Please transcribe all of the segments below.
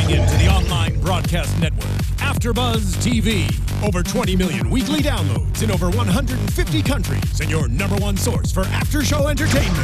Tuning in to the online broadcast network, AfterBuzz TV. Over 20 million weekly downloads in over 150 countries, and your number one source for after-show entertainment.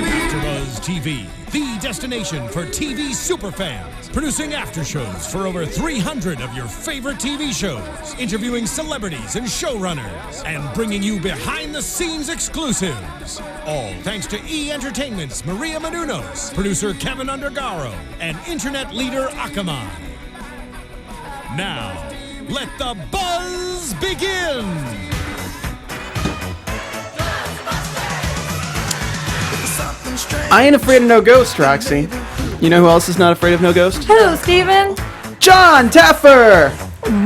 AfterBuzz TV, the destination for TV superfans. Producing aftershows for over 300 of your favorite TV shows. Interviewing celebrities and showrunners. And bringing you behind-the-scenes exclusives. All thanks to E! Entertainment's Maria Menounos, producer Kevin Undergaro, and internet leader Akamai. Now, let the buzz begin! I ain't afraid of no ghost, Roxy. You know who else is not afraid of no ghost? Who, Steven? John Taffer!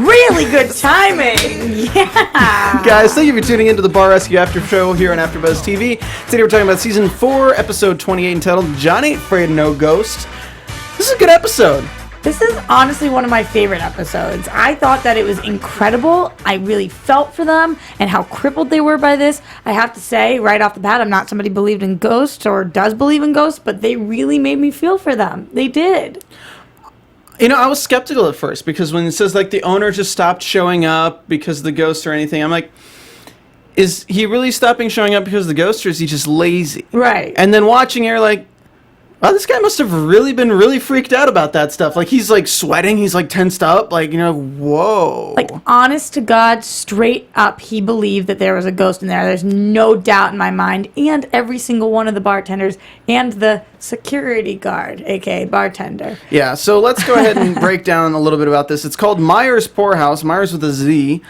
Really good timing! Yeah! Guys, thank you for tuning into the Bar Rescue After Show here on AfterBuzz TV. Today we're talking about Season 4, Episode 28, entitled John Ain't Afraid of No Ghost. This is a good episode. This is honestly one of my favorite episodes. I thought that it was incredible. I really felt for them and how crippled they were by this. I have to say, right off the bat, I'm not somebody who believed in ghosts or does believe in ghosts, but they really made me feel for them. They did. You know, I was skeptical at first because when it says, like, the owner just stopped showing up because of the ghost or anything, I'm like, is he really stopping showing up because of the ghost, or is he just lazy? Right. And then watching it, you're like, wow, this guy must have really been really freaked out about that stuff. Like, he's, like, sweating. He's, like, tensed up. Like, you know, whoa. Like, honest to God, straight up, he believed that there was a ghost in there. There's no doubt in my mind. And every single one of the bartenders and the security guard, a.k.a. bartender. Yeah, so let's go ahead and break down a little bit about this. It's called Myers Poorhouse, Myers with a Z,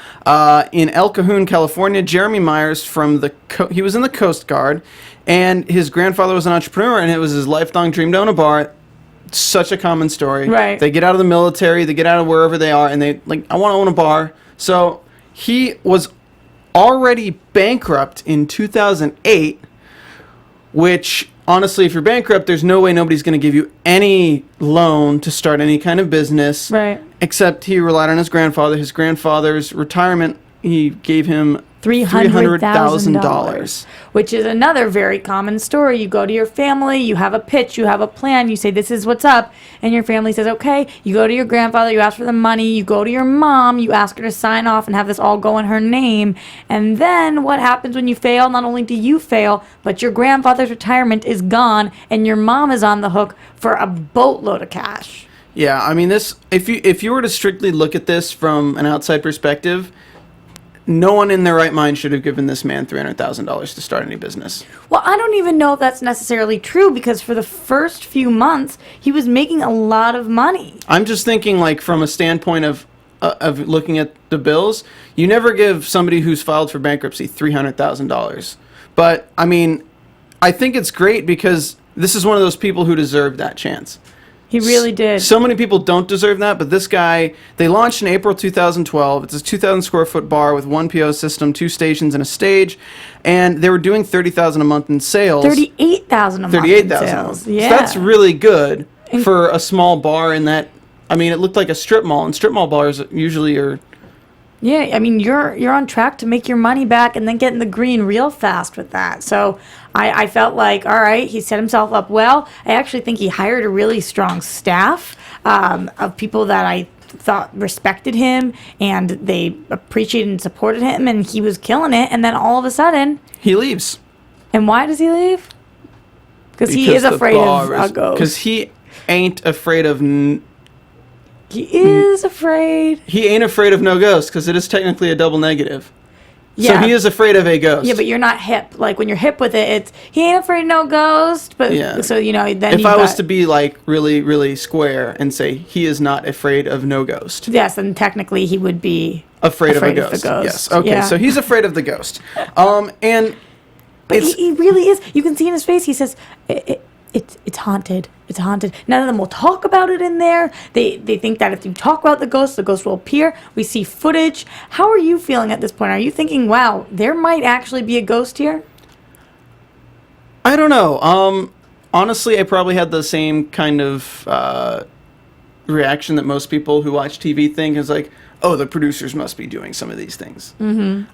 in El Cajon, California. Jeremy Myers he was in the Coast Guard. And his grandfather was an entrepreneur, and it was his lifelong dream to own a bar. Such a common story. Right. They get out of the military, they get out of wherever they are, and they, like, I want to own a bar. So he was already bankrupt in 2008, which, honestly, if you're bankrupt, there's no way nobody's going to give you any loan to start any kind of business. Right. Except he relied on his grandfather. His grandfather's retirement, he gave him $300,000, which is another very common story. You go to your family, you have a pitch, you have a plan, you say this is what's up, and your family says okay. You go to your grandfather, you ask for the money, you go to your mom, you ask her to sign off and have this all go in her name, and then what happens when you fail? Not only do you fail, but your grandfather's retirement is gone and your mom is on the hook for a boatload of cash. Yeah, I mean, this, if you were to strictly look at this from an outside perspective, no one in their right mind should have given this man $300,000 to start any business. Well, I don't even know if that's necessarily true, because for the first few months, he was making a lot of money. I'm just thinking, like, from a standpoint of looking at the bills, you never give somebody who's filed for bankruptcy $300,000. But, I mean, I think it's great because this is one of those people who deserve that chance. He really did. So many people don't deserve that, but this guy, they launched in April 2012. It's a 2,000 square foot bar with one PO system, 2 stations, and a stage, and they were doing $30,000 a month in sales. $38,000 a month in sales. Yeah, so that's really good for a small bar. In that, I mean, it looked like a strip mall, and strip mall bars usually are. Yeah, I mean, you're on track to make your money back and then get in the green real fast with that. So I felt like, all right, he set himself up well. I actually think he hired a really strong staff of people that I thought respected him and they appreciated and supported him, and he was killing it. And then all of a sudden, he leaves. And why does he leave? Because he is afraid of a ghost. Because he ain't afraid of. He is afraid. He ain't afraid of no ghost, because it is technically a double negative. Yeah. So he is afraid of a ghost. Yeah, but you're not hip. Like, when you're hip with it, it's, he ain't afraid of no ghost. But, yeah. So, you know, then if I was to be, like, really, really square and say he is not afraid of no ghost. Yes, then technically he would be afraid of a ghost. Yes, okay, yeah. So he's afraid of the ghost. And but he really is. You can see in his face, he says, it's haunted. It's haunted. None of them will talk about it in there. They think that if you talk about the ghost will appear. We see footage. How are you feeling at this point? Are you thinking, wow, there might actually be a ghost here? I don't know. Honestly, I probably had the same kind of reaction that most people who watch TV think is like, oh, the producers must be doing some of these things. Mm-hmm.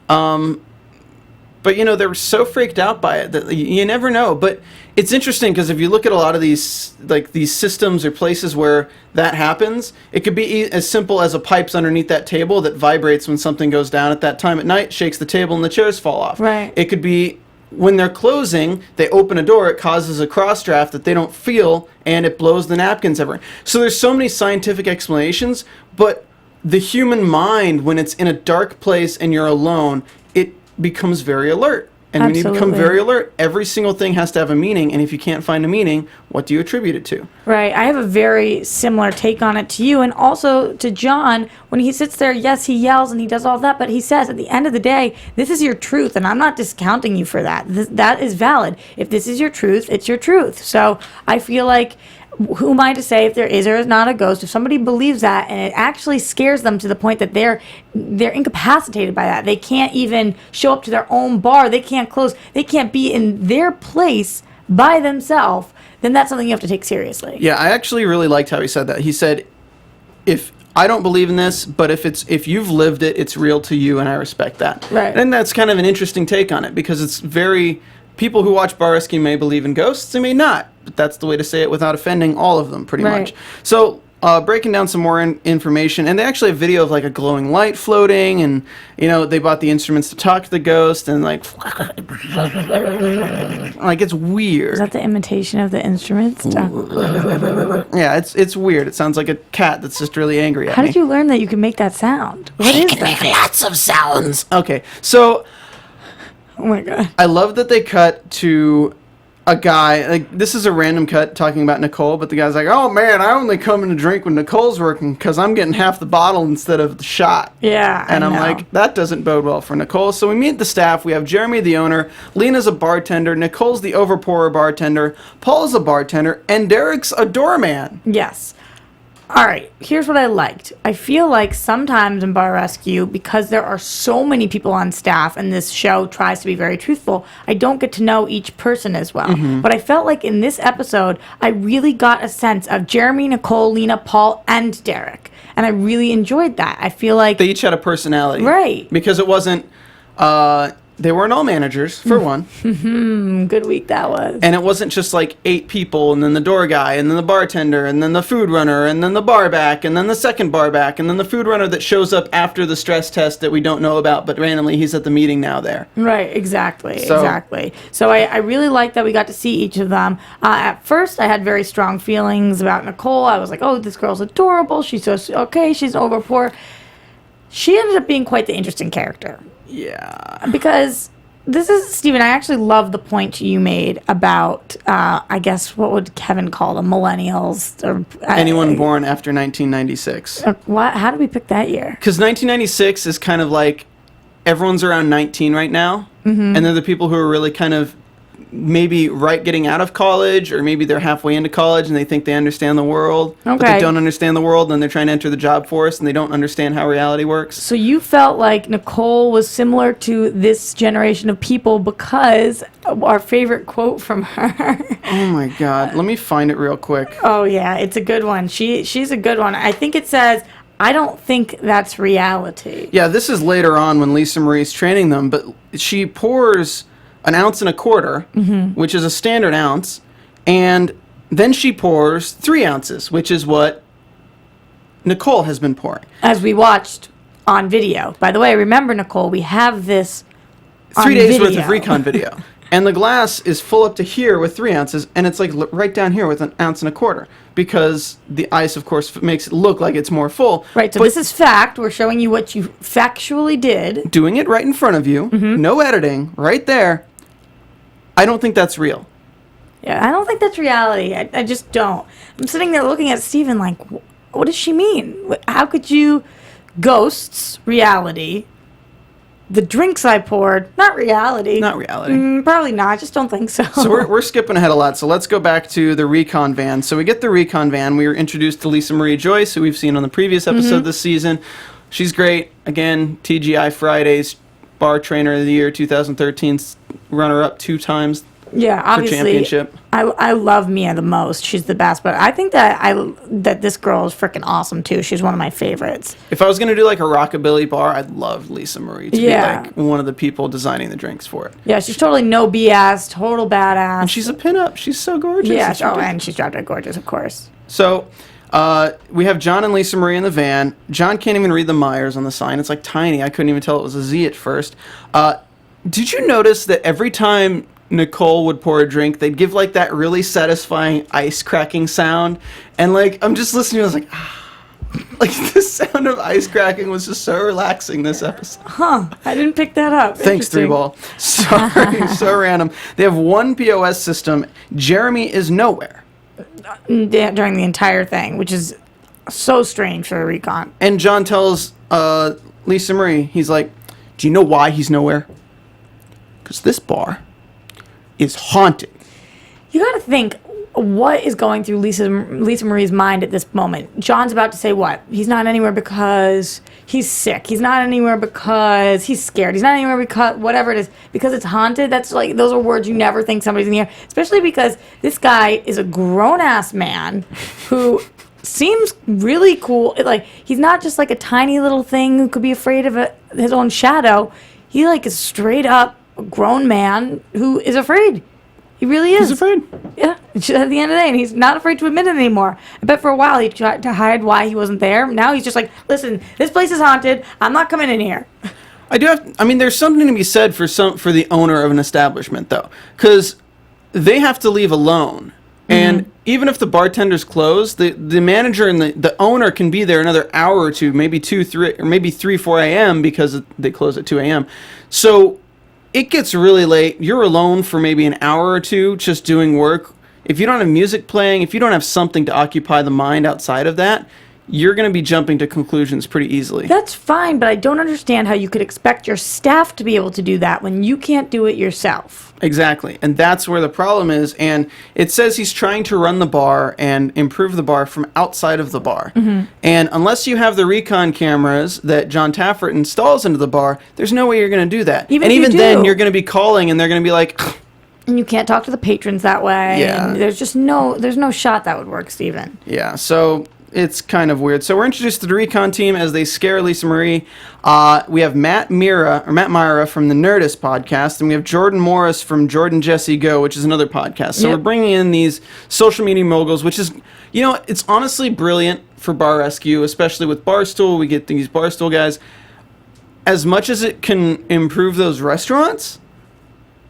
But, you know, they were so freaked out by it that you never know. But it's interesting because if you look at a lot of these, like these systems or places where that happens, it could be as simple as a pipe's underneath that table that vibrates when something goes down at that time at night, shakes the table, and the chairs fall off. Right. It could be when they're closing, they open a door, it causes a cross draft that they don't feel, and it blows the napkins everywhere. So there's so many scientific explanations, but the human mind, when it's in a dark place and you're alone, it becomes very alert. And when you become Absolutely. very alert, every single thing has to have a meaning. And if you can't find a meaning, what do you attribute it to? Right. I have a very similar take on it to you, and also to John. When he sits there, yes, he yells and he does all that, but he says at the end of the day, this is your truth, and I'm not discounting you for that. That is valid. If this is your truth, it's your truth. So I feel like, who am I to say if there is or is not a ghost? If somebody believes that and it actually scares them to the point that they're incapacitated by that, they can't even show up to their own bar, they can't close, they can't be in their place by themselves, then that's something you have to take seriously. Yeah, I actually really liked how he said that. He said, if I don't believe in this, but if you've lived it, it's real to you, and I respect that. Right. And that's kind of an interesting take on it, because it's very... People who watch Bar Rescue may believe in ghosts, they may not. But that's the way to say it without offending all of them, pretty Right. much. So, breaking down some more information, and they actually have video of like a glowing light floating, and you know they bought the instruments to talk to the ghost, and like it's weird. Is that the imitation of the instruments? Yeah, it's weird. It sounds like a cat that's just really angry at How me. did you learn that you can make that sound? What is that? Lots of sounds. Okay, so Oh my god. I love that they cut to a guy, like, this is a random cut talking about Nicole, but the guy's like, oh man, I only come in to drink when Nicole's working because I'm getting half the bottle instead of the shot. Yeah, And I I'm know. like, that doesn't bode well for Nicole. So we meet the staff. We have Jeremy, the owner, Lena's a bartender, Nicole's the overpourer bartender, Paul's a bartender, and Derek's a doorman. Yes. All right, here's what I liked. I feel like sometimes in Bar Rescue, because there are so many people on staff and this show tries to be very truthful, I don't get to know each person as well. But I felt like in this episode, I really got a sense of Jeremy, Nicole, Lena, Paul, and Derek. And I really enjoyed that. I feel like... They each had a personality. Right. Because it wasn't... they weren't all managers, for one. Good week that was. And it wasn't just like 8 people, and then the door guy, and then the bartender, and then the food runner, and then the bar back, and then the second bar back, and then the food runner that shows up after the stress test that we don't know about, but randomly he's at the meeting now there. Right, exactly, So- exactly. So I really like that we got to see each of them. At first, I had very strong feelings about Nicole. I was like, oh, this girl's adorable. She's so okay. She's overpour. She ended up being quite the interesting character. Yeah. Because this is, Steven, I actually love the point you made about, I guess, what would Kevin call them, millennials? Or Anyone born after 1996. What? How did we pick that year? Because 1996 is kind of like everyone's around 19 right now, and they're the people who are really kind of maybe getting out of college, or maybe they're halfway into college and they think they understand the world, but they Okay. don't understand the world, and they're trying to enter the job force and they don't understand how reality works. So you felt like Nicole was similar to this generation of people because of our favorite quote from her. Oh my God. Let me find it real quick. Oh yeah, it's a good one. She's a good one. I think it says, I don't think that's reality. Yeah, this is later on when Lisa Marie's training them, but she pours an ounce and a quarter, which is a standard ounce, and then she pours 3 ounces, which is what Nicole has been pouring. As we watched on video. By the way, remember, Nicole, we have this 3 on days worth video. of recon video. And the glass is full up to here with 3 ounces, and it's like right down here with an ounce and a quarter, because the ice, of course, makes it look like it's more full. Right, so But this is fact. We're showing you what you factually did. doing it right in front of you, no editing, right there. I don't think that's real. Yeah, I don't think that's reality. I just don't. I'm sitting there looking at Steven like, what does she mean? How could you... Ghosts, reality. The drinks I poured, not reality. Not reality. Probably not. I just don't think so. So we're skipping ahead a lot. So let's go back to the recon van. So we get the recon van. We were introduced to Lisa Marie Joyce, who we've seen on the previous episode this season. She's great. Again, TGI Fridays, Bar Trainer of the Year 2013, runner-up 2 times. Yeah, obviously. For championship. I love Mia the most. She's the best. But I think that this girl is freaking awesome too. She's one of my favorites. If I was going to do like a rockabilly bar, I'd love Lisa Marie to be like one of the people designing the drinks for it. Yeah, she's totally no BS, total badass. And she's a pinup. She's so gorgeous. Yeah, and she's drop dead gorgeous, of course. So we have John and Lisa Marie in the van. John can't even read the Myers on the sign. It's like tiny. I couldn't even tell it was a Z at first. Did you notice that every time Nicole would pour a drink, they'd give like that really satisfying ice cracking sound? And like, I'm just listening, I was like, like the sound of ice cracking was just so relaxing this episode. Huh, I didn't pick that up. Thanks, Three Ball. Sorry, so random. They have one POS system. Jeremy is nowhere. During the entire thing, which is so strange for a recon. And John tells Lisa Marie, he's like, do you know why he's nowhere? Because this bar is haunted. You got to think, what is going through Lisa Marie's mind at this moment? John's about to say what? He's not anywhere because he's sick. He's not anywhere because he's scared. He's not anywhere because whatever it is. Because it's haunted. That's like, those are words you never think somebody's in the air. Especially because this guy is a grown-ass man who seems really cool. Like, he's not just like a tiny little thing who could be afraid of his own shadow. He like is straight up a grown man who is afraid. He really is. He's afraid. Yeah. At the end of the day, and he's not afraid to admit it anymore. I bet for a while he tried to hide why he wasn't there. Now he's just like, listen, this place is haunted. I'm not coming in here. I mean, there's something to be said for the owner of an establishment, though, because they have to leave alone. And even if the bartender's closed, the manager and the owner can be there another hour or two, maybe 2, 3, or maybe 3, 4 a.m. because they close at 2 a.m. So it gets really late. You're alone for maybe an hour or two just doing work. If you don't have music playing, if you don't have something to occupy the mind outside of that, you're going to be jumping to conclusions pretty easily. That's fine, but I don't understand how you could expect your staff to be able to do that when you can't do it yourself. Exactly, and that's where the problem is. And it says he's trying to run the bar and improve the bar from outside of the bar. And unless you have the recon cameras that John Taffert installs into the bar, there's no way you're going to do that. Even then, you're going to be calling, and they're going to be like... And you can't talk to the patrons that way. Yeah. And there's no shot that would work, Steven. Yeah, so... it's kind of weird. So we're introduced to the recon team as they scare Lisa Marie. We have Matt Myra from the Nerdist podcast, and we have Jordan Morris from Jordan Jesse Go, which is another podcast. So we're bringing in these social media moguls, which is, it's honestly brilliant for Bar Rescue, especially with Barstool. We get these Barstool guys. As much as it can improve those restaurants,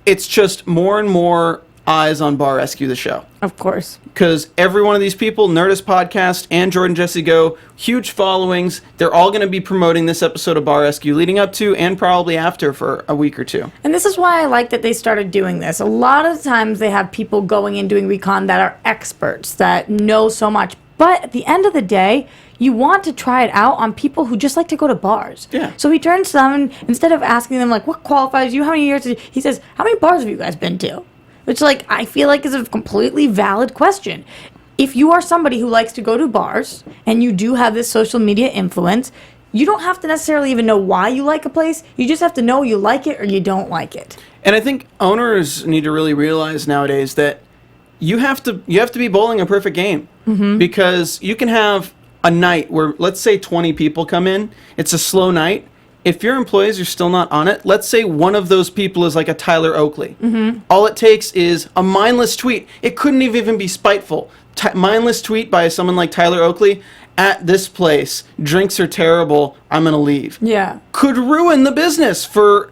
it's just more and more eyes on Bar Rescue, the show. Of course. Because every one of these people, Nerdist Podcast and Jordan Jesse Go, huge followings. They're all going to be promoting this episode of Bar Rescue leading up to and probably after for a week or two. And this is why I like that they started doing this. A lot of times they have people going and doing recon that are experts, that know so much. But at the end of the day, you want to try it out on people who just like to go to bars. Yeah. So he turns to them, and instead of asking them, like, what qualifies you? How many years? He says, how many bars have you guys been to? Which, like, I feel like is a completely valid question. If you are somebody who likes to go to bars and you do have this social media influence, you don't have to necessarily even know why you like a place. You just have to know you like it or you don't like it. And I think owners need to really realize nowadays that you have to be bowling a perfect game. Because you can have a night where, let's say 20 people come in. It's a slow night. If your employees are still not on it, let's say one of those people is like a Tyler Oakley. All it takes is a mindless tweet. It couldn't even be spiteful. Mindless tweet by someone like Tyler Oakley. At this place, drinks are terrible. I'm going to leave. Yeah. Could ruin the business for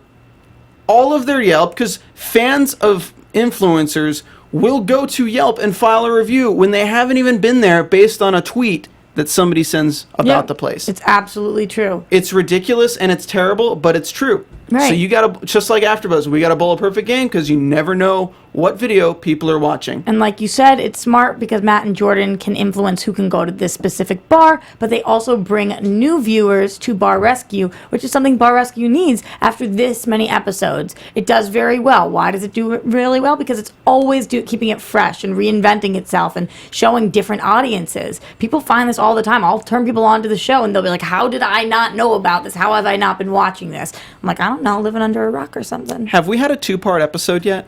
all of their Yelp, because fans of influencers will go to Yelp and file a review when they haven't even been there based on a tweet that somebody sends about the place. It's absolutely true. It's ridiculous and it's terrible, but it's true. Right. So you gotta, just like AfterBuzz, we gotta bowl a perfect game because you never know what video people are watching. And like you said, it's smart because Matt and Jordan can influence who can go to this specific bar, but they also bring new viewers to Bar Rescue, which is something Bar Rescue needs after this many episodes. It does very well. Why does it do really well? Because it's always keeping it fresh and reinventing itself and showing different audiences. People find this all the time. I'll turn people onto the show and they'll be like, how did I not know about this? How have I not been watching this? I'm like, I don't know, living under a rock or something. Have we had a 2-part episode yet?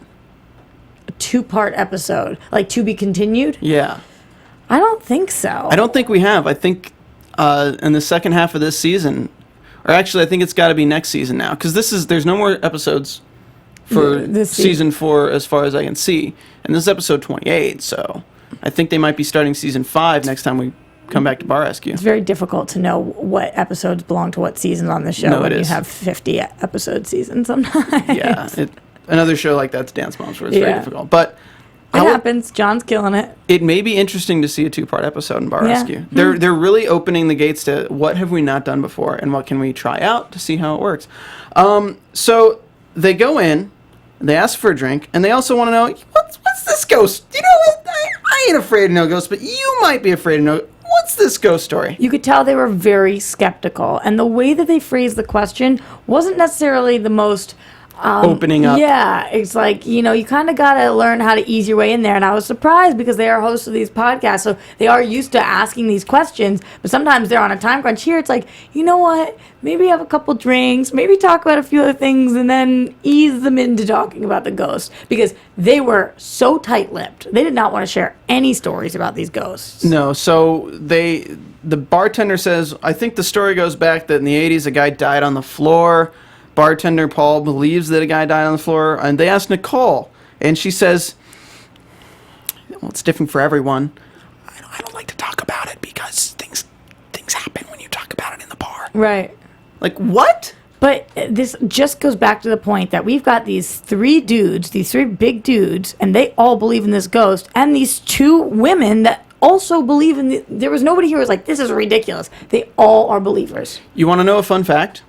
A 2-part episode, like to be continued? Yeah. I don't think so. I don't think we have. I think in the second half of this season, or actually I think it's got to be next season now, because there's no more episodes for this season 4 as far as I can see. And this is episode 28, so I think they might be starting season 5 next time we come back to Bar Rescue. It's very difficult to know what episodes belong to what seasons on the show No, when it you is. have 50 episode seasons sometimes. Yeah. Another show like that's Dance Moms, where it's very Yeah. difficult. But It happens. John's killing it. it may be interesting to see a 2-part episode in Bar Yeah. Rescue. They're really opening the gates to what have we not done before and what can we try out to see how it works. So they go in, they ask for a drink, and they also want to know, what's this ghost? You know what? I ain't afraid of no ghost, but you might be afraid of no. What's this ghost story? You could tell they were very skeptical, and the way that they phrased the question wasn't necessarily the most Opening up. Yeah, it's like, you kind of got to learn how to ease your way in there. And I was surprised because they are hosts of these podcasts, so they are used to asking these questions, but sometimes they're on a time crunch. Here, it's like, you know what? Maybe have a couple drinks, maybe talk about a few other things, and then ease them into talking about the ghost, because they were so tight-lipped. They did not want to share any stories about these ghosts. No, so the bartender says, I think the story goes back that in the 80s a guy died on the floor. Bartender Paul believes that a guy died on the floor, and they asked Nicole, and she says, well, it's different for everyone. I don't like to talk about it because things happen when you talk about it in the bar. Right. Like, what? But this just goes back to the point that we've got these 3 dudes, these 3 big dudes, and they all believe in this ghost, and these 2 women that also believe in there was nobody here who was like, this is ridiculous. They all are believers. You want to know a fun fact?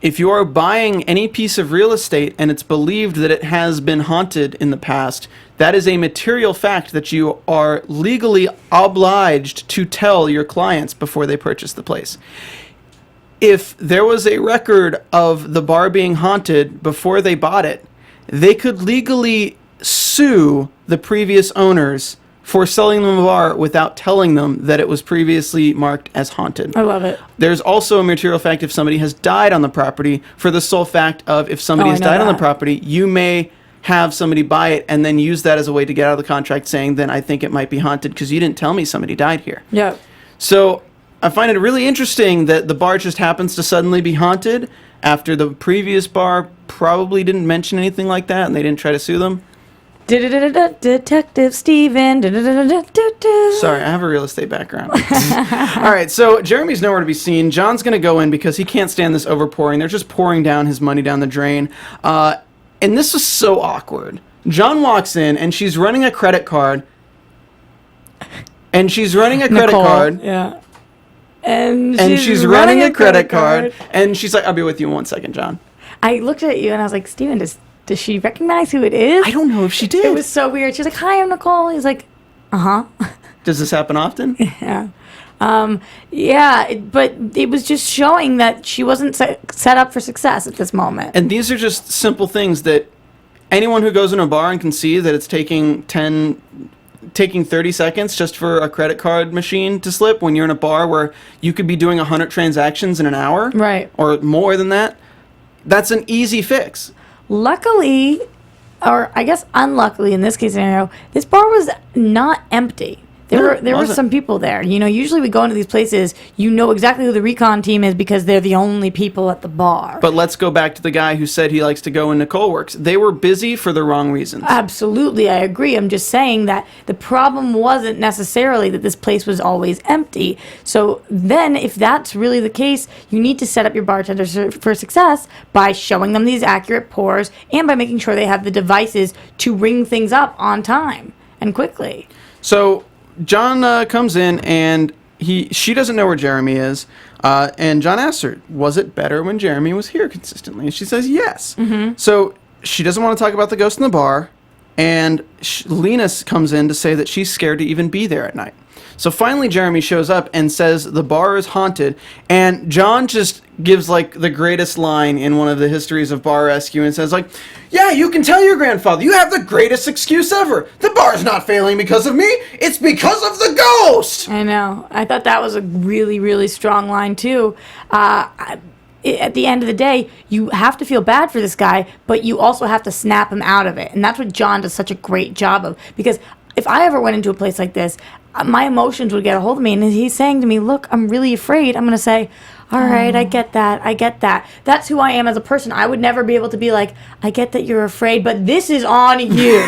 If you are buying any piece of real estate and it's believed that it has been haunted in the past, that is a material fact that you are legally obliged to tell your clients before they purchase the place. If there was a record of the bar being haunted before they bought it, they could legally sue the previous owners for selling them a bar without telling them that it was previously marked as haunted. I love it. There's also a material fact if somebody has died on the property, for the sole fact of if somebody has died on the property, you may have somebody buy it and then use that as a way to get out of the contract, saying, then I think it might be haunted because you didn't tell me somebody died here. Yeah. So I find it really interesting that the bar just happens to suddenly be haunted after the previous bar probably didn't mention anything like that and they didn't try to sue them. Detective Steven. Sorry, I have a real estate background. All right, so Jeremy's nowhere to be seen. John's going to go in because he can't stand this overpouring. They're just pouring down his money down the drain. And this was so awkward. John walks in, and she's running a credit card. And she's running a credit card. Yeah. And she's running a credit card. And she's like, I'll be with you in 1 second, John. I looked at you, and I was like, Steven, does she recognize who it is? I don't know if she did. It was so weird. She's like, hi, I'm Nicole. He's like, uh-huh. Does this happen often? Yeah. But it was just showing that she wasn't set up for success at this moment. And these are just simple things that anyone who goes in a bar and can see that it's taking 30 seconds just for a credit card machine to slip when you're in a bar where you could be doing 100 transactions in an hour. Right. Or more than that. That's an easy fix. Luckily, or I guess unluckily in this case scenario, this bar was not empty. There were some people there. Usually we go into these places, you know exactly who the recon team is because they're the only people at the bar. But let's go back to the guy who said he likes to go when Nicole works. They were busy for the wrong reasons. Absolutely, I agree. I'm just saying that the problem wasn't necessarily that this place was always empty. So then, if that's really the case, you need to set up your bartenders for success by showing them these accurate pours and by making sure they have the devices to ring things up on time and quickly. So John comes in and she doesn't know where Jeremy is, and John asks her, was it better when Jeremy was here consistently? And she says yes. Mm-hmm. So she doesn't want to talk about the ghost in the bar, and Lena comes in to say that she's scared to even be there at night. So finally Jeremy shows up and says the bar is haunted, and John just gives like the greatest line in one of the histories of bar rescue and says like, yeah, you can tell your grandfather, you have the greatest excuse ever. The bar's not failing because of me, it's because of the ghost. I know. I thought that was a really, really strong line too. at the end of the day, you have to feel bad for this guy, but you also have to snap him out of it. And that's what John does such a great job of. Because if I ever went into a place like this, my emotions would get a hold of me. And he's saying to me, look, I'm really afraid. I'm going to say, all right, I get that. That's who I am as a person. I would never be able to be like, I get that you're afraid, but this is on you.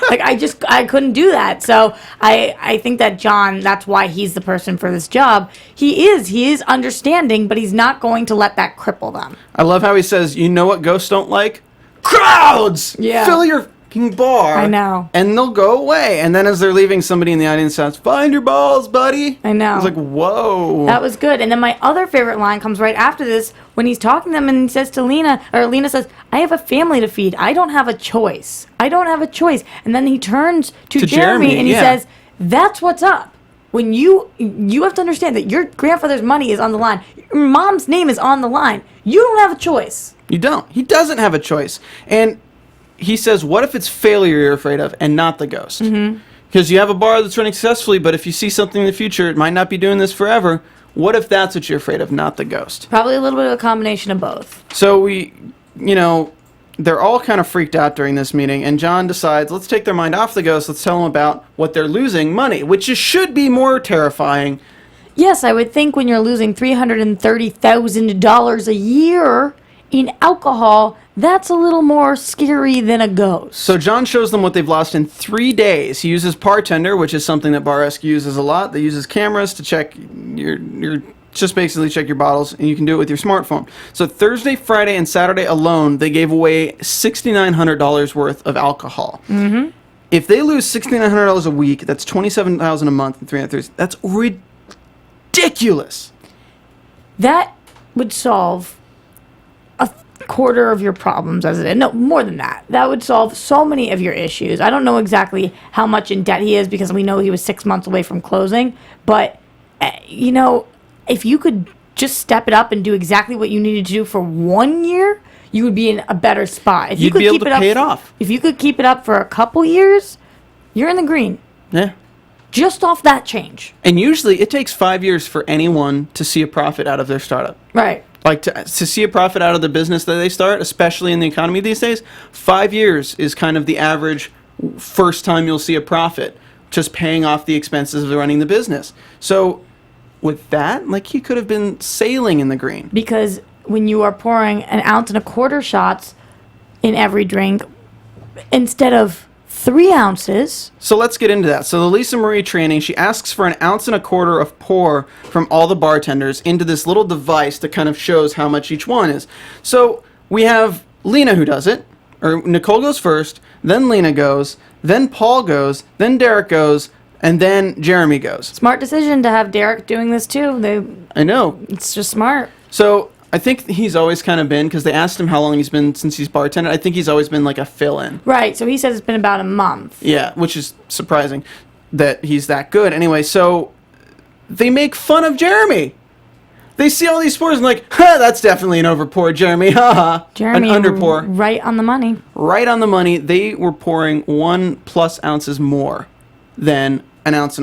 Like, I couldn't do that. So I think that John, that's why he's the person for this job. He is understanding, but he's not going to let that cripple them. I love how he says, you know what ghosts don't like? Crowds! Yeah. Fill your fucking bar. I know. And they'll go away. And then as they're leaving, somebody in the audience says, find your balls, buddy. I know. I was like, whoa. That was good. And then my other favorite line comes right after this when he's talking to them and he says to Lena, or Lena says, I have a family to feed. I don't have a choice. And then he turns to Jeremy and he says, that's what's up. When you have to understand that your grandfather's money is on the line. Your mom's name is on the line. You don't have a choice. You don't. He doesn't have a choice. And he says, what if it's failure you're afraid of and not the ghost? Because you have a bar that's running successfully, but if you see something in the future, it might not be doing this forever. What if that's what you're afraid of, not the ghost? Probably a little bit of a combination of both. So they're all kind of freaked out during this meeting, and John decides, let's take their mind off the ghost. Let's tell them about what they're losing, money, which should be more terrifying. Yes, I would think when you're losing $330,000 a year in alcohol, that's a little more scary than a ghost. So John shows them what they've lost in 3 days. He uses Bartender, which is something that Bar Rescue uses a lot. They uses cameras to check just basically check your bottles, and you can do it with your smartphone. So Thursday, Friday, and Saturday alone, they gave away $6,900 worth of alcohol. Mm-hmm. If they lose $6,900 a week, that's $27,000 a month and 330. That's ridiculous. That would solve a quarter of your problems as it is. No, more than that. That would solve so many of your issues. I don't know exactly how much in debt he is because we know he was 6 months away from closing. But, if you could just step it up and do exactly what you needed to do for 1 year, you would be in a better spot. If You'd be able to pay it off. If you could keep it up for a couple years, you're in the green. Yeah. Just off that change. And usually it takes 5 years for anyone to see a profit out of their startup. Right. Like to see a profit out of the business that they start, especially in the economy these days, 5 years is kind of the average first time you'll see a profit, just paying off the expenses of running the business. So with that, he could have been sailing in the green. Because when you are pouring 1.25 ounce shots in every drink instead of 3 ounces. So let's get into that. So the Lisa Marie training, she asks for 1.25 ounces of pour from all the bartenders into this little device that kind of shows how much each one is. So we have Lena who does it, or Nicole goes first, then Lena goes, then Paul goes, then Derek goes, and then Jeremy goes. Smart decision to have Derek doing this too. I know. It's just smart. So I think he's always kind of been, because they asked him how long he's been since he's bartended. I think he's always been like a fill-in. Right. So he says it's been about a month. Yeah, which is surprising that he's that good. Anyway, so they make fun of Jeremy. They see all these pours and that's definitely an overpour, Jeremy. Haha. Jeremy, an underpour. Right on the money. Right on the money. They were pouring 1+ ounces more than 1.25 ounces.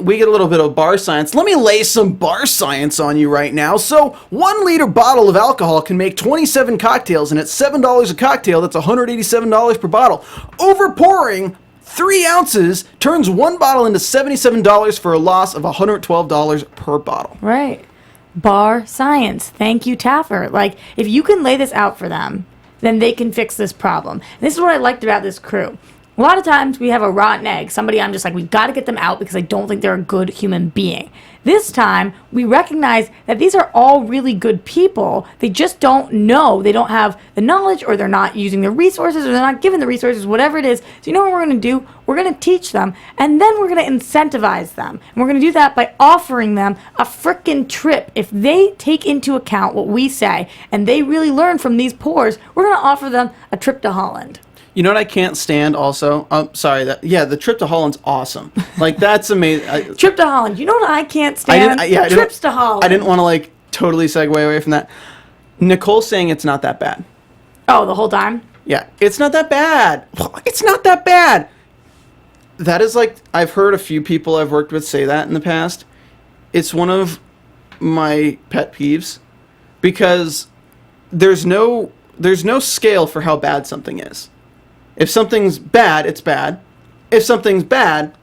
We get a little bit of bar science. Let me lay some bar science on you right now. So 1 liter bottle of alcohol can make 27 cocktails, and at $7 a cocktail, that's $187 per bottle. Overpouring 3 ounces turns 1 bottle into $77 for a loss of $112 per bottle. Right. Bar science. Thank you, Taffer. If you can lay this out for them, then they can fix this problem. And this is what I liked about this crew. A lot of times we have a rotten egg. Somebody I'm just like, we've got to get them out because I don't think they're a good human being. This time, we recognize that these are all really good people. They just don't know. They don't have the knowledge, or they're not using the resources, or they're not given the resources, whatever it is. So you know what we're going to do? We're going to teach them, and then we're going to incentivize them. And we're going to do that by offering them a frickin' trip. If they take into account what we say, and they really learn from these pours, we're going to offer them a trip to Holland. You know what I can't stand also? The trip to Holland's awesome. That's amazing. Trip to Holland. You know what I can't stand? Trips to Holland. I didn't want to totally segue away from that. Nicole saying it's not that bad. Oh, the whole time? Yeah, it's not that bad. It's not that bad. That is I've heard a few people I've worked with say that in the past. It's one of my pet peeves because there's no scale for how bad something is. If something's bad, it's bad. If something's bad,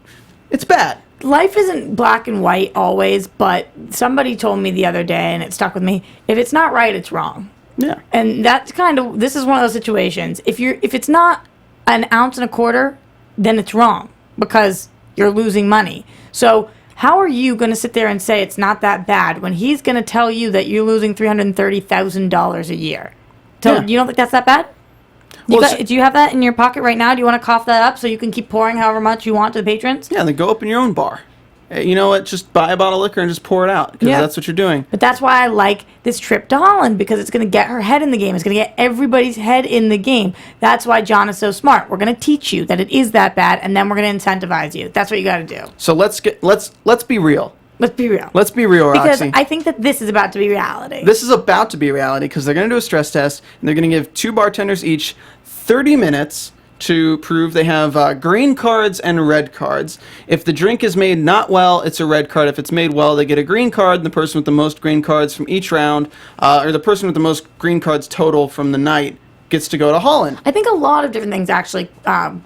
it's bad. Life isn't black and white always, but somebody told me the other day, and it stuck with me, if it's not right, it's wrong. Yeah. And that's this is one of those situations. If it's not an ounce and a quarter, then it's wrong because you're losing money. So how are you going to sit there and say it's not that bad when he's going to tell you that you're losing $330,000 a year? So you don't think that's that bad? Do you have that in your pocket right now? Do you want to cough that up so you can keep pouring however much you want to the patrons? Yeah, then go open your own bar. You know what? Just buy a bottle of liquor and just pour it out because that's what you're doing. But that's why I like this trip to Holland, because it's going to get her head in the game. It's going to get everybody's head in the game. That's why John is so smart. We're going to teach you that it is that bad, and then we're going to incentivize you. That's what you got to do. So let's be real. Let's be real. Let's be real, Roxy. Because I think that this is about to be reality. This is about to be reality because they're going to do a stress test, and they're going to give 2 bartenders each 30 minutes to prove they have green cards and red cards. If the drink is made not well, it's a red card. If it's made well, they get a green card, and the person with the most green cards from each round, or the person with the most green cards total from the night, gets to go to Holland. I think a lot of different things actually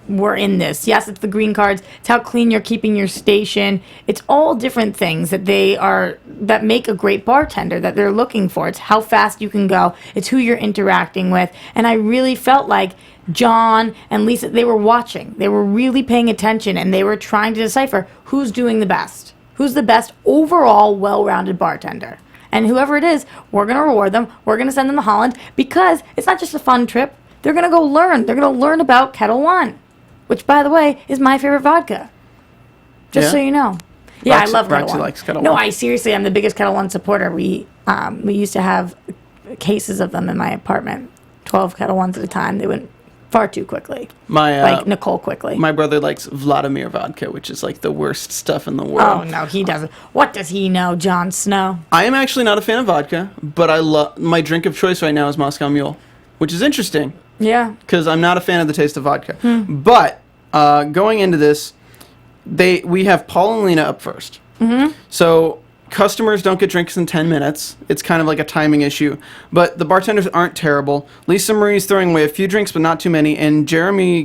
were in this. Yes, it's the green cards. It's how clean you're keeping your station. It's all different things that make a great bartender that they're looking for. It's how fast you can go. It's who you're interacting with. And I really felt like John and Lisa, they were watching. They were really paying attention, and they were trying to decipher who's doing the best. Who's the best overall well-rounded bartender. And whoever it is, we're going to reward them. We're going to send them to Holland because it's not just a fun trip. They're going to go learn. They're going to learn about Kettle One, which, by the way, is my favorite vodka. Just so you know. Yeah, I love Kettle One. Likes Kettle No, One. I'm the biggest Kettle One supporter. We used to have cases of them in my apartment, 12 Kettle Ones at a time. They went far too quickly. Like Nicole quickly. My brother likes Vladimir vodka, which is like the worst stuff in the world. Oh, no, he doesn't. What does he know, Jon Snow? I am actually not a fan of vodka, but my drink of choice right now is Moscow Mule, which is interesting. Yeah. Because I'm not a fan of the taste of vodka. But going into this, we have Paul and Lena up first. Mm-hmm. So customers don't get drinks in 10 minutes. It's kind of like a timing issue. But the bartenders aren't terrible. Lisa Marie's throwing away a few drinks, but not too many. And Jeremy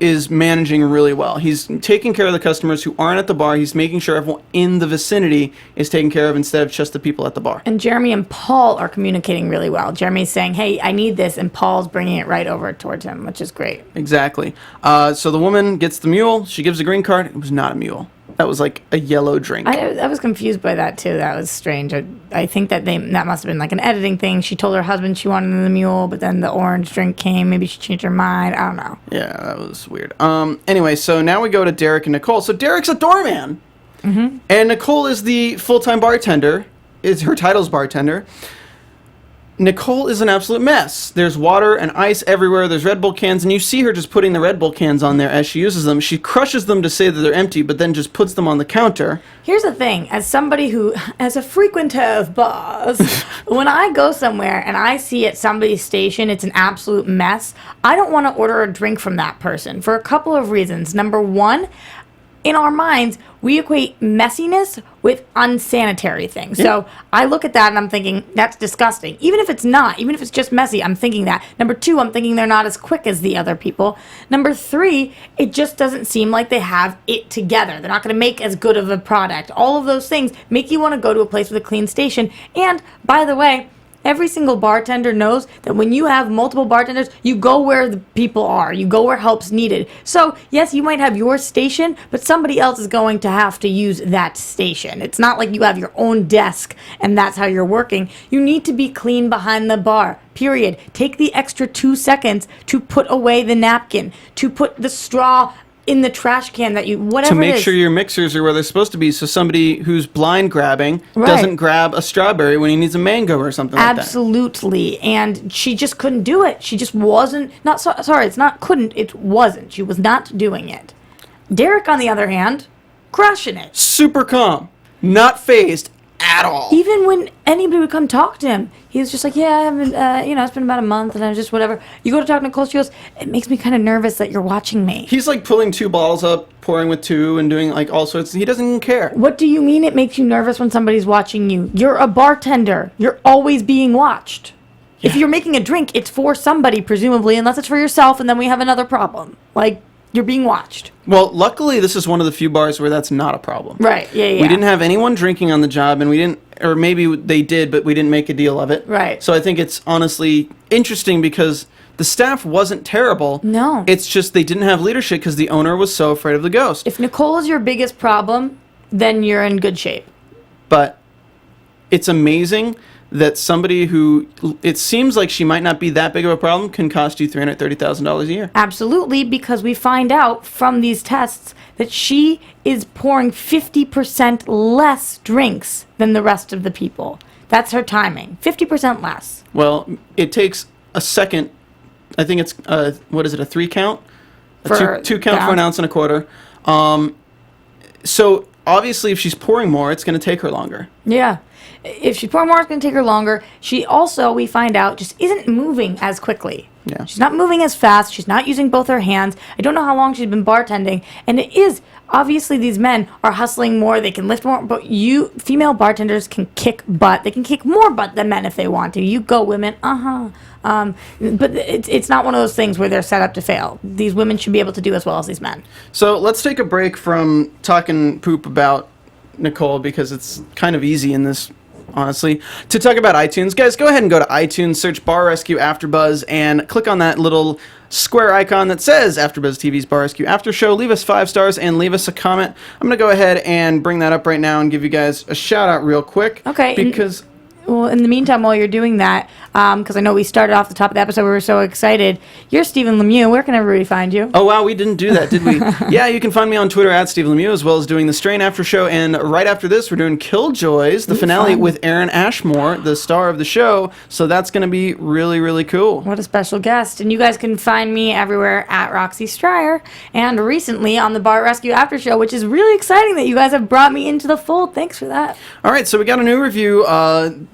is managing really well. He's taking care of the customers who aren't at the bar. He's making sure everyone in the vicinity is taken care of instead of just the people at the bar. And Jeremy and Paul are communicating really well. Jeremy's saying, hey, I need this. And Paul's bringing it right over towards him, which is great. Exactly. So the woman gets the mule. She gives a green card. It was not a mule. That was like a yellow drink. I was confused by that too. That was strange. I think that must have been like an editing thing. She told her husband she wanted the mule, but then the orange drink came. Maybe she changed her mind. I don't know. Yeah, that was weird. Anyway, so now we go to Derek and Nicole. So Derek's a doorman. Mm-hmm. And Nicole is the full-time bartender. Her title's bartender. Nicole is an absolute mess. There's water and ice everywhere. There's Red Bull cans, and you see her just putting the Red Bull cans on there as she uses them. She crushes them to say that they're empty, but then just puts them on the counter. Here's the thing. As a frequenter of bars, when I go somewhere and I see at somebody's station it's an absolute mess, I don't want to order a drink from that person for a couple of reasons. Number one, in our minds, we equate messiness with unsanitary things. Yeah. So I look at that and I'm thinking, that's disgusting. Even if it's not, even if it's just messy, I'm thinking that. Number two, I'm thinking they're not as quick as the other people. Number three, it just doesn't seem like they have it together. They're not going to make as good of a product. All of those things make you want to go to a place with a clean station. And, by the way, every single bartender knows that when you have multiple bartenders, you go where the people are. You go where help's needed. So, yes, you might have your station, but somebody else is going to have to use that station. It's not like you have your own desk and that's how you're working. You need to be clean behind the bar, period. Take the extra 2 seconds to put away the napkin, to put the straw in the trash can that whatever to make sure your mixers are where they're supposed to be, so somebody who's blind grabbing doesn't grab a strawberry when he needs a mango or something like that. Absolutely. And she just couldn't do it. She just wasn't, it's not couldn't, it wasn't. She was not doing it. Derek, on the other hand, crushing it. Super calm, not phased at all. Even when anybody would come talk to him, he was just like, yeah, I haven't, it's been about a month, and I just whatever. You go to talk to Nicole, she goes, it makes me kind of nervous that you're watching me. He's like pulling 2 bottles up, pouring with 2, and doing like all sorts. He doesn't even care. What do you mean it makes you nervous when somebody's watching you? You're a bartender. You're always being watched. Yeah. If you're making a drink, it's for somebody, presumably, unless it's for yourself, and then we have another problem. Like, you're being watched. Well, luckily, this is one of the few bars where that's not a problem. Right, yeah. We didn't have anyone drinking on the job, and we didn't, or maybe they did, but we didn't make a deal of it. Right. So I think it's honestly interesting because the staff wasn't terrible. No. It's just they didn't have leadership because the owner was so afraid of the ghost. If Nicole is your biggest problem, then you're in good shape. But it's amazing that somebody who, it seems like she might not be that big of a problem, can cost you $330,000 a year. Absolutely, because we find out from these tests that she is pouring 50% less drinks than the rest of the people. That's her timing. 50% less. Well, it takes a second. I think it's, what is it, a 3 count? A two count for an ounce and a quarter. So obviously if she's pouring more, it's going to take her longer. Yeah. If she's pouring more, it's going to take her longer. She also, we find out, just isn't moving as quickly. Yeah. She's not moving as fast. She's not using both her hands. I don't know how long she's been bartending. And it is, obviously these men are hustling more. They can lift more. But you, female bartenders, can kick butt. They can kick more butt than men if they want to. You go, women. But it's not one of those things where they're set up to fail. These women should be able to do as well as these men. So let's take a break from talking poop about Nicole because it's kind of easy in this, honestly, to talk about iTunes. Guys, go ahead and go to iTunes, search Bar Rescue AfterBuzz, and click on that little square icon that says AfterBuzz TV's Bar Rescue After Show. Leave us 5 stars and leave us a comment. I'm going to go ahead and bring that up right now and give you guys a shout out real quick. Okay. Because... Well, in the meantime, while you're doing that, because I know we started off the top of the episode, we were so excited. You're Stephen Lemieux. Where can everybody find you? Oh, wow, we didn't do that, did we? Yeah, you can find me on Twitter at Stephen Lemieux, as well as doing the Strain After Show. And right after this, we're doing Killjoys, the finale with Aaron Ashmore, the star of the show. So that's going to be really, really cool. What a special guest. And you guys can find me everywhere at Roxy Stryer. And recently on the Bar Rescue After Show, which is really exciting that you guys have brought me into the fold. Thanks for that. All right, so we got a new review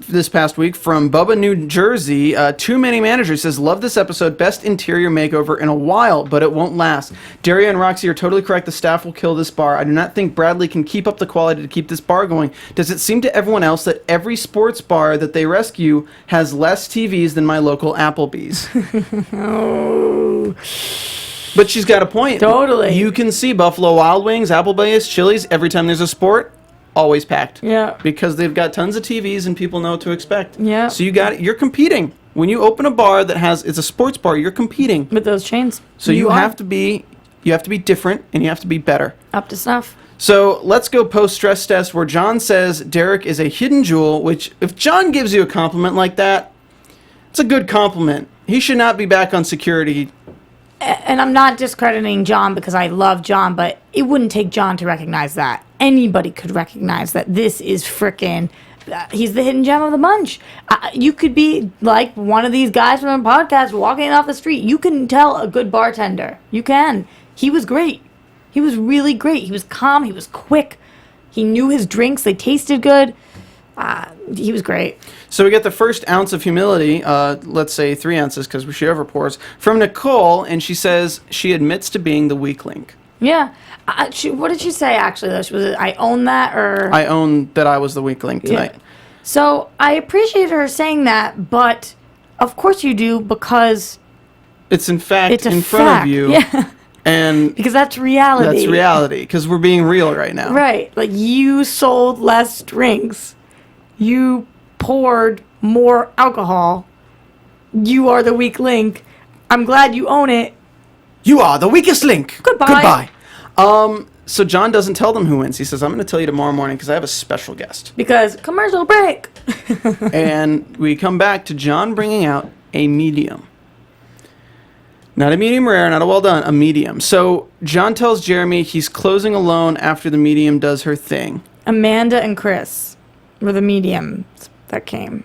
this past week from Bubba, New Jersey. Too Many Managers says, love this episode, best interior makeover in a while, but it won't last. Daria and Roxy are totally correct. The staff will kill this bar. I do not think Bradley can keep up the quality to keep this bar going. Does it seem to everyone else that every sports bar that they rescue has less TVs than my local Applebee's? Oh. But she's got a point. Totally. You can see Buffalo Wild Wings, Applebee's, Chili's, every time there's a sport, always packed. Yeah. Because they've got tons of TVs and people know what to expect. Yeah. So you're competing. When you open a bar that it's a sports bar, you're competing With those chains. So you have to be different and you have to be better. Up to snuff. So let's go post-stress test where John says Derek is a hidden jewel, which if John gives you a compliment like that, it's a good compliment. He should not be back on security. And I'm not discrediting John because I love John, but it wouldn't take John to recognize that. Anybody could recognize that this is frickin', he's the hidden gem of the bunch. You could be like one of these guys from a podcast walking off the street. You can tell a good bartender. You can. He was great. He was really great. He was calm. He was quick. He knew his drinks. They tasted good. He was great. So we get the first ounce of humility, let's say 3 ounces because she overpours, from Nicole, and she says she admits to being the weak link. Yeah. What did she say, actually, though? Was it, I own that, or... I own that I was the weak link tonight. Yeah. So I appreciate her saying that, but of course you do, because... It's in fact in front fact. of you. Yeah. And because that's reality. That's reality, because we're being real right now. Right. Like, you sold less drinks. You poured more alcohol. You are the weak link. I'm glad you own it. You are the weakest link. Goodbye. So John doesn't tell them who wins. He says, I'm going to tell you tomorrow morning because I have a special guest. Because commercial break. And we come back to John bringing out a medium. Not a medium rare, not a well done, a medium. So John tells Jeremy he's closing alone after the medium does her thing. Amanda and Chris were the mediums that came.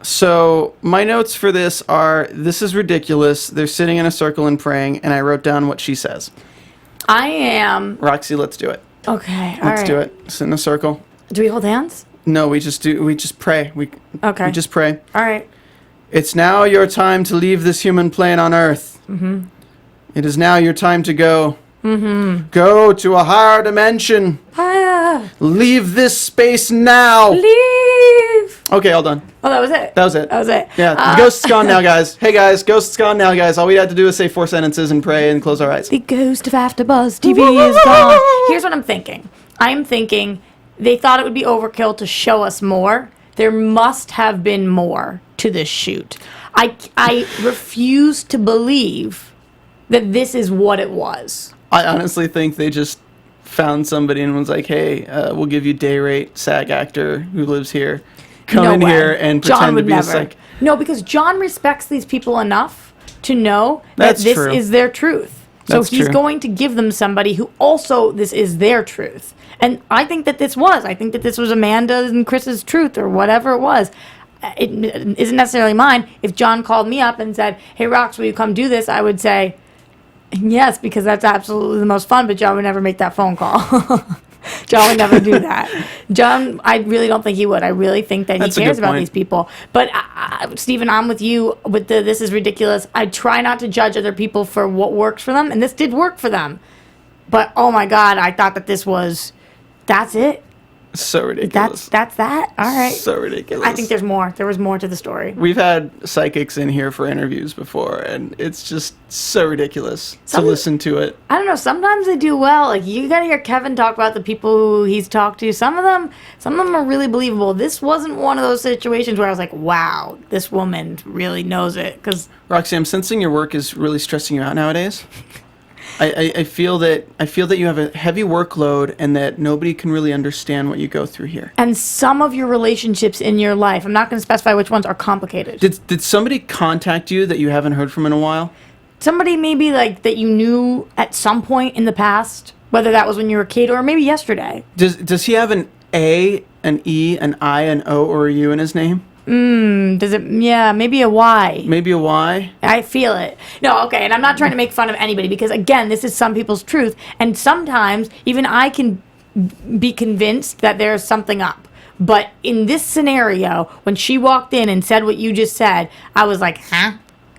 So my notes for this are, this is ridiculous. They're sitting in a circle and praying, and I wrote down what she says. I am... Roxy, let's do it. Okay, Let's do it. Sit in a circle. Do we hold hands? No, we just pray. We just pray. All right. It's now your time to leave this human plane on Earth. Mm-hmm. It is now your time to go. Mm-hmm. Go to a higher dimension. Higher. Leave this space now. Leave. Okay, all done. Oh, that was it. That was it. That was it. Yeah, the ghost's gone now, guys. Hey, guys, ghost's gone now, guys. All we had to do is say 4 sentences and pray and close our eyes. The ghost of AfterBuzz TV is gone. Here's what I'm thinking. I'm thinking they thought it would be overkill to show us more. There must have been more to this shoot. I refuse to believe that this is what it was. I honestly think they just found somebody and was like, hey, we'll give you day rate SAG actor who lives here. Come in here and pretend to be a psych. No, because John respects these people enough to know that this is their truth. So he's going to give them somebody who also this is their truth. And I think that this was. I think that this was Amanda and Chris's truth or whatever it was. It isn't necessarily mine. If John called me up and said, hey, Rox, will you come do this? I would say, yes, because that's absolutely the most fun, but John would never make that phone call. John would never do that. John, I really don't think he would. I really think that he cares about these people. But, Stephen, I'm with you with this is ridiculous. I try not to judge other people for what works for them, and this did work for them. But, oh, my God, I thought that that's it. So ridiculous. That's that? All right. So ridiculous. I think there's more. There was more to the story. We've had psychics in here for interviews before, and it's just so ridiculous to listen to it. I don't know. Sometimes they do well. Like, you got to hear Kevin talk about the people who he's talked to. Some of them are really believable. This wasn't one of those situations where I was like, wow, this woman really knows it. Because Roxy, I'm sensing your work is really stressing you out nowadays. I feel that you have a heavy workload and that nobody can really understand what you go through here. And some of your relationships in your life, I'm not going to specify which ones, are complicated. Did somebody contact you that you haven't heard from in a while? Somebody maybe like that you knew at some point in the past, whether that was when you were a kid or maybe yesterday. Does he have an A, an E, an I, an O, or a U in his name? Does it? Yeah, maybe a Y. Maybe a Y? I feel it. No, okay, and I'm not trying to make fun of anybody because, again, this is some people's truth. And sometimes even I can be convinced that there's something up. But in this scenario, when she walked in and said what you just said, I was like, huh?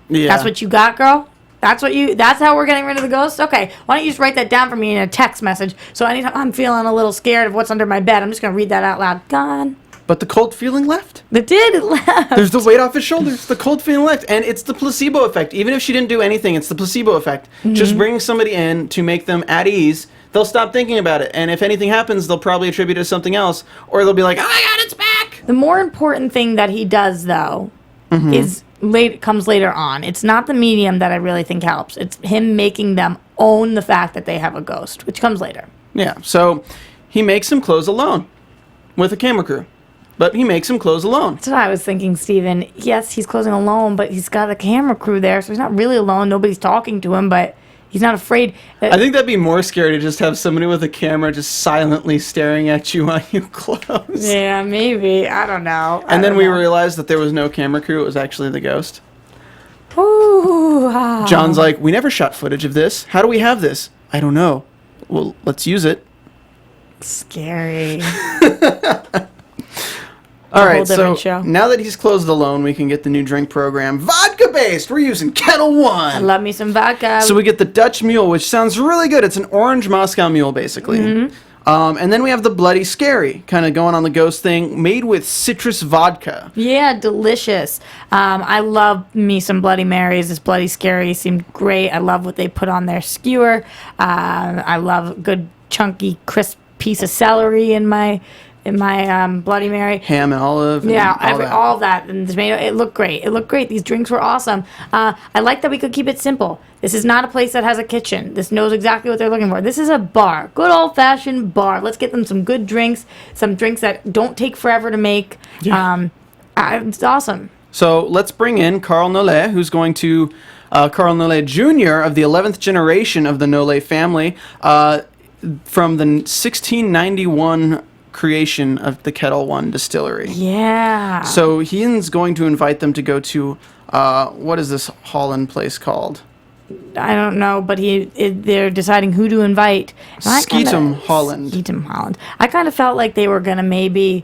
Yeah. That's what you got, girl? That's how we're getting rid of the ghost? Okay, why don't you just write that down for me in a text message so anytime I'm feeling a little scared of what's under my bed, I'm just going to read that out loud. Gone. But the cold feeling left. It left. There's the weight off his shoulders. The cold feeling left. And it's the placebo effect. Even if she didn't do anything, it's the placebo effect. Mm-hmm. Just bringing somebody in to make them at ease, they'll stop thinking about it. And if anything happens, they'll probably attribute it to something else. Or they'll be like, oh my God, it's back. The more important thing that he does, though, comes later on. It's not the medium that I really think helps. It's him making them own the fact that they have a ghost, which comes later. Yeah, so he makes them close alone with a camera crew. But he makes him close alone. That's what I was thinking, Steven. Yes, he's closing alone, but he's got a camera crew there, so he's not really alone. Nobody's talking to him, but he's not afraid. I think that'd be more scary to just have somebody with a camera just silently staring at you while you close. Yeah, maybe. I don't know. And then we realized that there was no camera crew. It was actually the ghost. Ooh. Wow. John's like, we never shot footage of this. How do we have this? I don't know. Well, let's use it. Scary. All right, so now that he's closed alone, we can get the new drink program. Vodka-based! We're using Kettle One! I love me some vodka. So we get the Dutch Mule, which sounds really good. It's an orange Moscow Mule, basically. Mm-hmm. And then we have the Bloody Scary, kind of going on the ghost thing, made with citrus vodka. Yeah, delicious. I love me some Bloody Marys. This Bloody Scary seemed great. I love what they put on their skewer. I love good, chunky, crisp piece of celery in my Bloody Mary. Ham and olive. And all that. And the tomato. It looked great. These drinks were awesome. I like that we could keep it simple. This is not a place that has a kitchen. This knows exactly what they're looking for. This is a bar. Good old-fashioned bar. Let's get them some good drinks. Some drinks that don't take forever to make. Yeah. It's awesome. So let's bring in Carl Nollet, who's going to... Carl Nollet Jr. of the 11th generation of the Nollet family from the 1691... creation of the Kettle One distillery. Yeah. So Ian's going to invite them to go to what is this Holland place called? I don't know, but they're deciding who to invite. Skeetum Holland. Skeetum Holland. I kind of felt like they were gonna maybe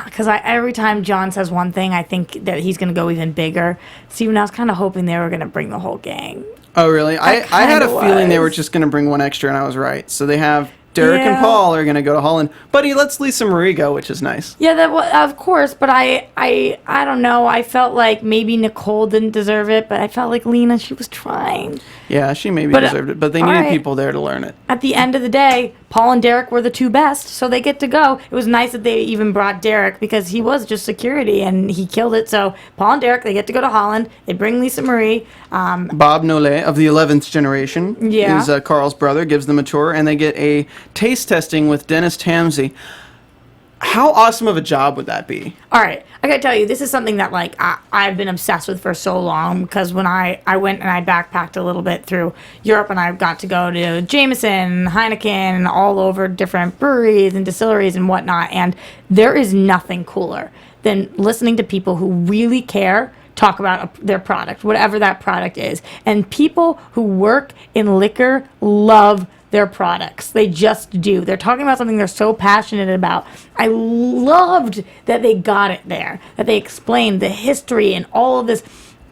because every time John says one thing, I think that he's going to go even bigger. Steven, I was kind of hoping they were going to bring the whole gang. Oh, really? I had a feeling they were was. just going to bring one extra, and I was right. So they have Derek and Yeah. Paul are going to go to Holland, but he lets Lisa Marie go, which is nice. Yeah, of course, but I don't know. I felt like maybe Nicole didn't deserve it, but I felt like Lena, she was trying. Yeah, she maybe But, deserved it, but they all needed right. people there to learn it. At the end of the day, Paul and Derek were the two best, so they get to go. It was nice that they even brought Derek because he was just security and he killed it. So Paul and Derek, they get to go to Holland. They bring Lisa Marie. Bob Nollet of the 11th generation Yeah. is Carl's brother, gives them a tour, and they get a taste testing with Dennis Tamsey. How awesome of a job would that be? All right, I gotta tell you, this is something that like I've been obsessed with for so long because when I went and I backpacked a little bit through Europe and I got to go to Jameson, Heineken, and all over different breweries and distilleries and whatnot, and there is nothing cooler than listening to people who really care talk about their product, whatever that product is. And people who work in liquor love their products. They just do. They're talking about something they're so passionate about. I loved that they got it there, that they explained the history and all of this.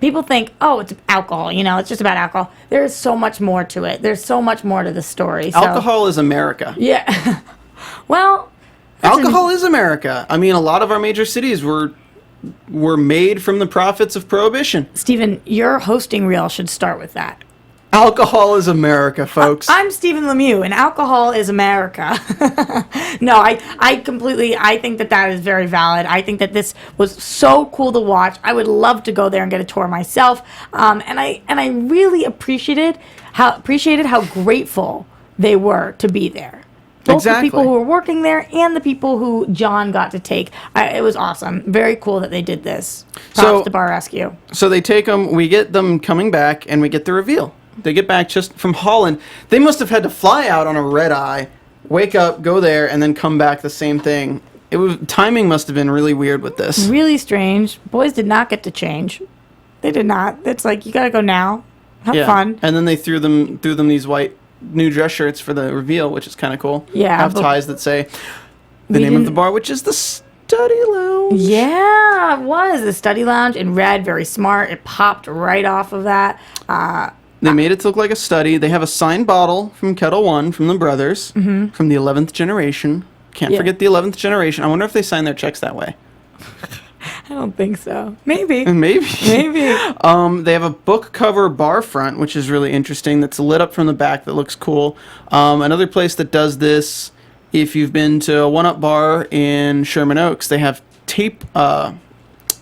People think, oh, it's alcohol, it's just about alcohol. There is so much more to it. There's so much more to the story. So, Alcohol is America. yeah. Well, Alcohol is America. I mean, a lot of our major cities were made from the profits of Prohibition. Stephen, your hosting reel should start with that. Alcohol is America, folks. I'm Stephen Lemieux, and alcohol is America. No, I think that is very valid. I think that this was so cool to watch. I would love to go there and get a tour myself. And I really appreciated how grateful they were to be there. Both Exactly. the people who were working there and the people who John got to take. It was awesome. Very cool that they did this. Props to Bar Rescue. So they take them, we get them coming back, and we get the reveal. They get back just from Holland. They must have had to fly out on a red eye, wake up, go there, and then come back the same thing. Timing must have been really weird with this. Really strange. Boys did not get to change. They did not. It's like, you gotta go now. Have fun. And then they threw them these white new dress shirts for the reveal, which is kind of cool. Yeah, Have but ties that say the we name of the didn't- bar, which is the Study Lounge. Yeah, it was. The study lounge in red, very smart. It popped right off of that. They made it to look like a study. They have a signed bottle from Kettle One from the brothers, from the 11th generation. Can't Yeah. forget the 11th generation. I wonder if they sign their checks that way. I don't think so. Maybe. Maybe. Maybe. They have a book cover bar front, which is really interesting. That's lit up from the back. That looks cool. Another place that does this, if you've been to a One Up bar in Sherman Oaks, they have tape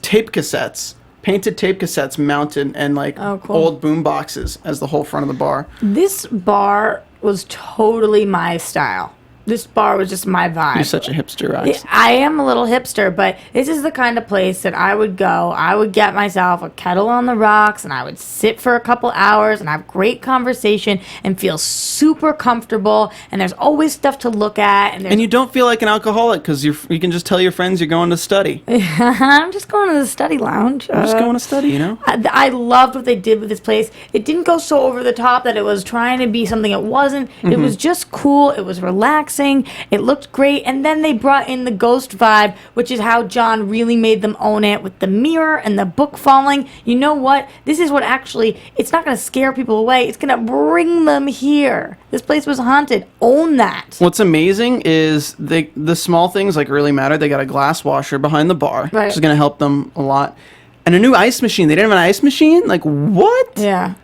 cassettes, painted tape cassettes mounted, and Oh, cool. old boom boxes as the whole front of the bar. This bar was totally my style. This bar was just my vibe. You're such a hipster, Rox. I am a little hipster, but this is the kind of place that I would go. I would get myself a kettle on the rocks, and I would sit for a couple hours and have great conversation and feel super comfortable. And there's always stuff to look at. And, And you don't feel like an alcoholic because you can just tell your friends you're going to study. I'm just going to the study lounge. I'm just going to study, you know? I loved what they did with this place. It didn't go so over the top that it was trying to be something it wasn't. It was just cool. It was relaxing. It looked great. And then they brought in the ghost vibe, which is how John really made them own it with the mirror and the book falling. You know what? This is what actually, it's not going to scare people away. It's going to bring them here. This place was haunted. Own that. What's amazing is the small things like really matter. They got a glass washer behind the bar, Right. which is going to help them a lot. And a new ice machine. They didn't have an ice machine? Like, what?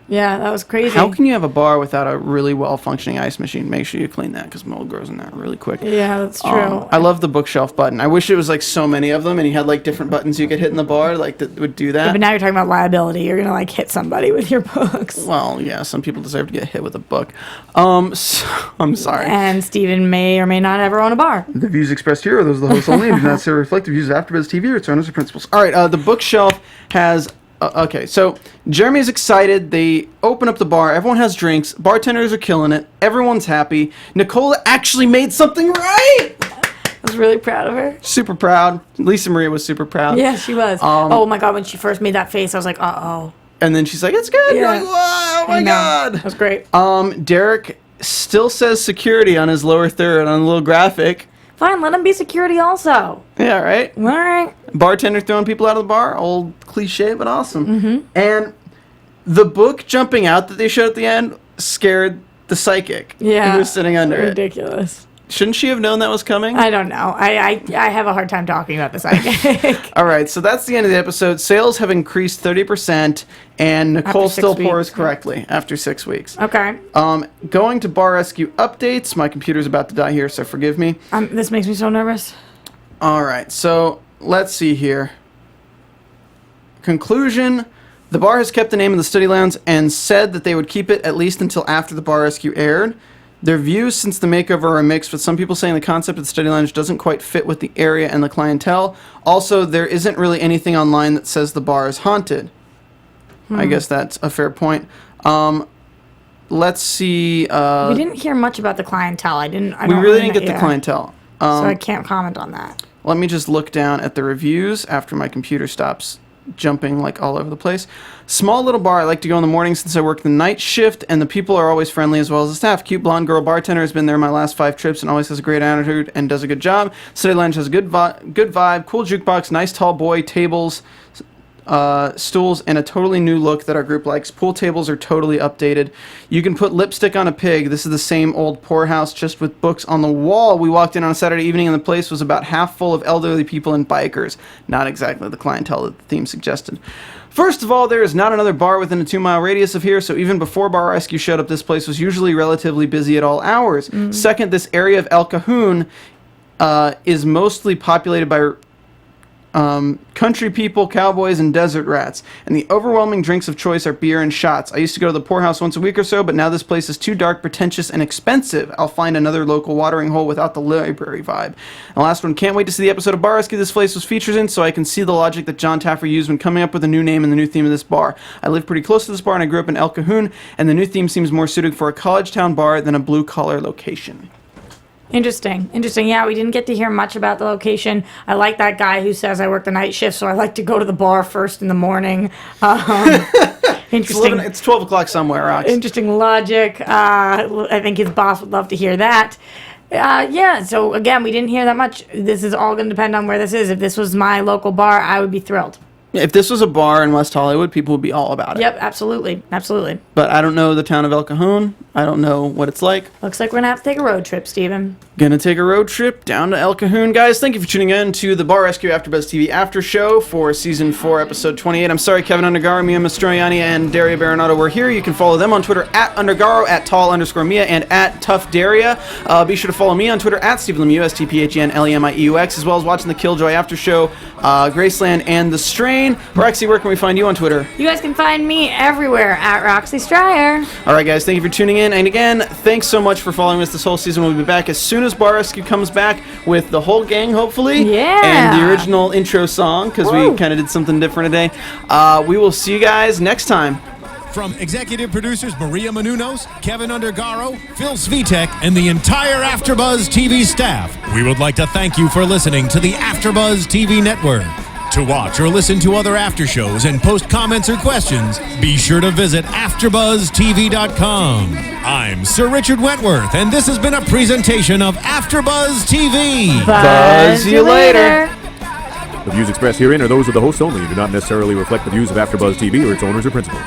Yeah, that was crazy. How can you have a bar without a really well-functioning ice machine? Make sure you clean that because mold grows in there really quick. Yeah, that's true. I love the bookshelf button. I wish it was like so many of them and you had like different buttons you could hit in the bar like that would do that. But now you're talking about liability. You're going to like hit somebody with your books. Well, yeah, some people deserve to get hit with a book. I'm sorry. And Steven may or may not ever own a bar. The views expressed here are those of the host only and do not necessarily reflect the views of AfterBuzz TV or its owners or principals. All right, the bookshelf has... okay, so Jeremy's excited. They open up the bar. Everyone has drinks. Bartenders are killing it. Everyone's happy. Nicole actually made something right! I was really proud of her. Super proud. Lisa Maria was super proud. Yeah, she was. Oh my God, when she first made that face, I was like, uh-oh. And then she's like, it's good. You're Yeah. like, wow, oh I my know. God. That was great. Derek still says security on his lower third on a little graphic. Fine, let him be security also. Yeah, right? All right. Bartender throwing people out of the bar. Old cliche, but awesome. And the book jumping out that they showed at the end scared the psychic who was sitting under ridiculous. Shouldn't she have known that was coming? I don't know. I have a hard time talking about the psychic. All right, so that's the end of the episode. Sales have increased 30%, and Nicole still pours correctly after 6 weeks. Okay. Going to bar rescue updates. My computer's about to die here, so forgive me. This makes me so nervous. All right, so let's see here. Conclusion. The bar has kept the name of the study lounge and said that they would keep it at least until after the bar rescue aired. Their views since the makeover are mixed, with some people saying the concept of the study lounge doesn't quite fit with the area and the clientele. Also, there isn't really anything online that says the bar is haunted. I guess that's a fair point. Let's see. We didn't hear much about the clientele. We really didn't get the clientele. So I can't comment on that. Let me just look down at the reviews after my computer stops jumping like all over the place. Small little bar. I like to go in the morning since I work the night shift, and the people are always friendly as well as the staff. Cute blonde girl bartender has been there my last 5 trips and always has a great attitude and does a good job. Study lounge has a good vibe, cool jukebox, nice tall boy, tables, stools, and a totally new look that our group likes. Pool tables are totally updated. You can put lipstick on a pig. This is the same old poorhouse, just with books on the wall. We walked in on a Saturday evening and the place was about half full of elderly people and bikers. Not exactly the clientele that the theme suggested. First of all, there is not another bar within a 2-mile radius of here, so even before Bar Rescue showed up, this place was usually relatively busy at all hours. Second, this area of El Cajon is mostly populated by country people, cowboys, and desert rats, and the overwhelming drinks of choice are beer and shots. I used to go to the poorhouse once a week or so, but now this place is too dark, pretentious, and expensive. I'll find another local watering hole without the library vibe. And the last one, can't wait to see the episode of Bar Rescue this place was featured in, so I can see the logic that John Taffer used when coming up with a new name and the new theme of this bar. I live pretty close to this bar, and I grew up in El Cajon, and the new theme seems more suited for a college town bar than a blue-collar location. Interesting. Yeah, we didn't get to hear much about the location. I like that guy who says I work the night shift, so I like to go to the bar first in the morning. Interesting. It's 12 o'clock somewhere, Rox. Interesting logic. I think his boss would love to hear that. Yeah, so again, we didn't hear that much. This is all going to depend on where this is. If this was my local bar, I would be thrilled. If this was a bar in West Hollywood, people would be all about it. Yep, absolutely. But I don't know the town of El Cajon. I don't know what it's like. Looks like we're going to have to take a road trip, Steven. Gonna take a road trip down to El Cajon. Guys, thank you for tuning in to the Bar Rescue AfterBuzz TV After Show for Season 4, Episode 28. I'm sorry, Kevin Undergaro, Mia Mastroianni, and Daria Baronato were here. You can follow them on Twitter at Undergaro, at Tall_Mia, and at ToughDaria. Be sure to follow me on Twitter at Stephen Lemieux, STPHENLEMIEUX, as well as watching the Killjoy After Show, Graceland, and The Strain. Roxy, where can we find you on Twitter? You guys can find me everywhere at Roxy Stryer. All right, guys, thank you for tuning in. And again, thanks so much for following us this whole season. We'll be back as soon as Bar Rescue comes back with the whole gang, hopefully. Yeah. And the original intro song, because we kind of did something different today. We will see you guys next time. From executive producers Maria Menounos, Kevin Undergaro, Phil Svitek, and the entire AfterBuzz TV staff, we would like to thank you for listening to the AfterBuzz TV network. To watch or listen to other after shows and post comments or questions, be sure to visit AfterBuzzTV.com. I'm Sir Richard Wentworth, and this has been a presentation of AfterBuzz TV. Buzz you later. The views expressed herein are those of the hosts only and do not necessarily reflect the views of AfterBuzz TV or its owners or principals.